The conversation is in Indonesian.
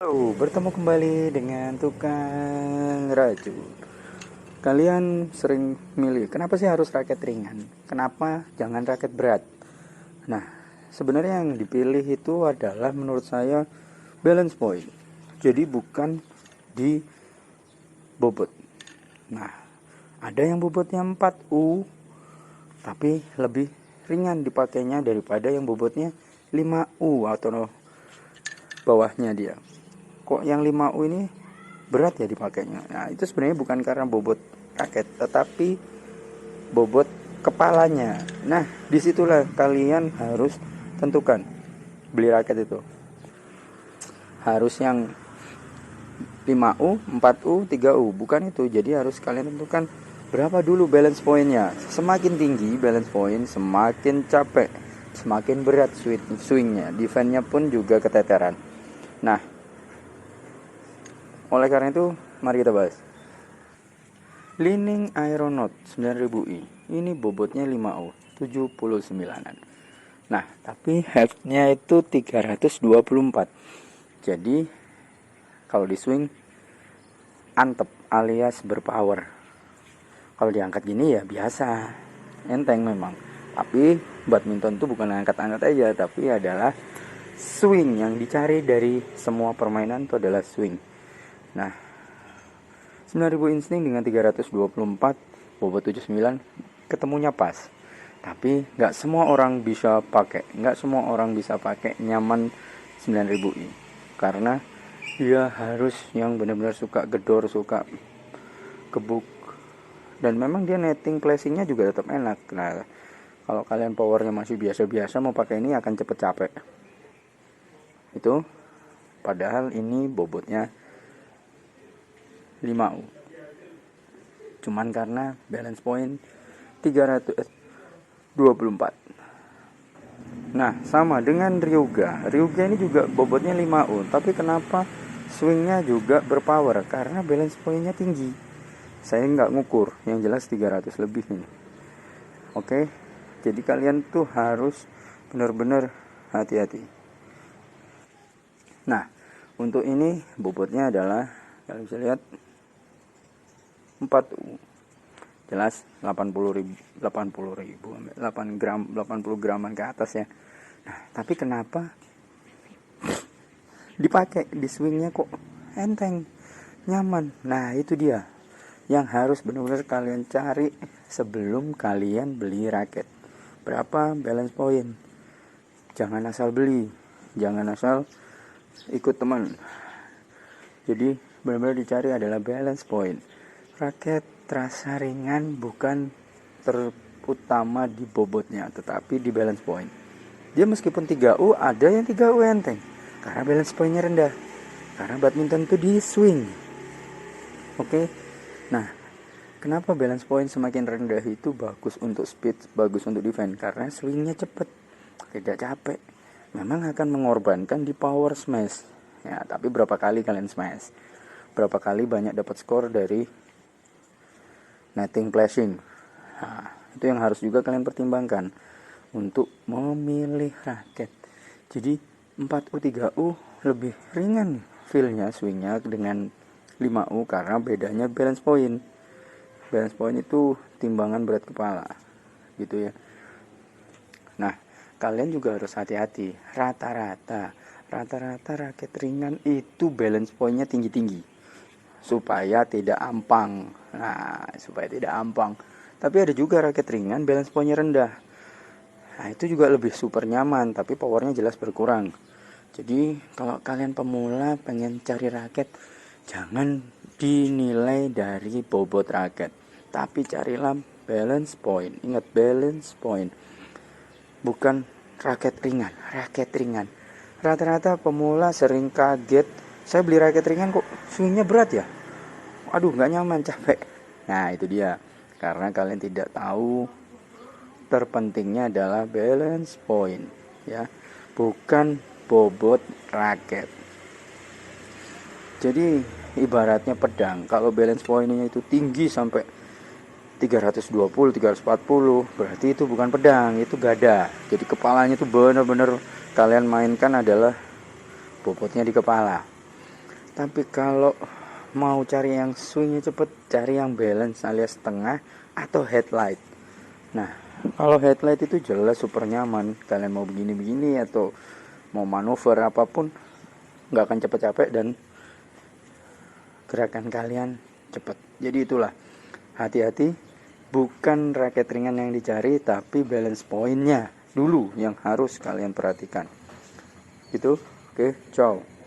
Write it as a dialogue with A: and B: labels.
A: Halo, bertemu kembali dengan tukang racun. Kalian sering milih, kenapa sih harus raket ringan? Kenapa jangan raket berat? Nah, sebenarnya yang dipilih itu adalah menurut saya balance point. Jadi bukan di bobot. Nah, ada yang bobotnya 4U, tapi lebih ringan dipakainya daripada yang bobotnya 5U atau bawahnya dia. Kok yang 5U ini berat ya dipakainya. Nah, itu sebenarnya bukan karena bobot raket, tetapi bobot kepalanya. Nah, disitulah kalian harus tentukan beli raket itu. Harus yang 5U, 4U, 3U, bukan itu. Jadi harus kalian tentukan berapa dulu balance pointnya. Semakin tinggi balance point, semakin capek, semakin berat swingnya. Defense-nya pun juga keteteran. Nah, oleh karena itu, mari kita bahas. Li-Ning Aeronaut 9000i. Ini bobotnya 5U, 79-an. Nah, tapi headnya itu 324. Jadi, kalau di swing antep alias berpower. Kalau diangkat gini ya biasa, enteng memang. Tapi badminton itu bukan angkat-angkat aja, tapi adalah swing. Yang dicari dari semua permainan itu adalah swing. Nah, 9000 insting dengan 324 bobot 79 ketemunya pas. Tapi nggak semua orang bisa pakai, nyaman 9000i karena dia harus yang benar-benar suka gedor, suka gebuk, dan memang dia netting placingnya juga tetap enak. Nah, kalau kalian powernya masih biasa-biasa, mau pakai ini akan cepet capek. Itu padahal ini bobotnya 5U. Cuman karena balance point 324. Nah, sama dengan Ryuga. Ryuga ini juga bobotnya 5U, tapi kenapa swingnya juga berpower? Karena balance pointnya tinggi. Saya nggak ngukur, yang jelas 300 lebih ini. Oke, jadi kalian tuh harus benar-benar hati-hati. Nah, untuk ini bobotnya adalah, kalian bisa lihat, 4U. Jelas 80.000, 8 gram, 80 graman ke atas ya. Nah, tapi kenapa dipakai di swingnya kok enteng, nyaman? Nah, itu dia yang harus benar-benar kalian cari sebelum kalian beli raket. Berapa balance point? Jangan asal beli, jangan asal ikut teman. Jadi benar-benar dicari adalah balance point. Raket terasa ringan bukan terutama di bobotnya, tetapi di balance point. Dia meskipun 3U, ada yang 3U enteng karena balance pointnya rendah. Karena badminton itu di swing. Oke. Nah, kenapa balance point semakin rendah itu bagus untuk speed, bagus untuk defense? Karena swingnya cepat, tidak capek. Memang akan mengorbankan di power smash. Ya, tapi berapa kali kalian smash? Berapa kali banyak dapat skor dari netting flashing? Nah, itu yang harus juga kalian pertimbangkan untuk memilih raket. Jadi 4U 3U lebih ringan feel-nya, swingnya dengan 5U karena bedanya balance point. Balance point itu timbangan berat kepala gitu ya. Nah, kalian juga harus hati-hati. Rata-rata raket ringan itu balance pointnya tinggi-tinggi supaya tidak ampang. Nah, supaya tidak ampang. Tapi ada juga raket ringan balance pointnya rendah. Nah, itu juga lebih super nyaman, tapi powernya jelas berkurang. Jadi kalau kalian pemula pengen cari raket, jangan dinilai dari bobot raket, tapi carilah balance point. Ingat, balance point, bukan raket ringan. Rata-rata pemula sering kaget, saya beli raket ringan kok swingnya berat ya, aduh nggak nyaman, capek. Nah, itu dia, karena kalian tidak tahu terpentingnya adalah balance point ya, bukan bobot raket. Jadi ibaratnya pedang, kalau balance pointnya itu tinggi sampai 320, 340, berarti itu bukan pedang, itu gada. Jadi kepalanya itu benar-benar kalian mainkan adalah bobotnya di kepala. Tapi kalau mau cari yang swingnya cepet, cari yang balance alias tengah atau headlight. Nah, kalau headlight itu jelas super nyaman. Kalian mau begini-begini atau mau manuver apapun, nggak akan cepet capek dan gerakan kalian cepet. Jadi itulah, hati-hati, bukan raket ringan yang dicari, tapi balance pointnya dulu yang harus kalian perhatikan. Gitu, oke, ciao.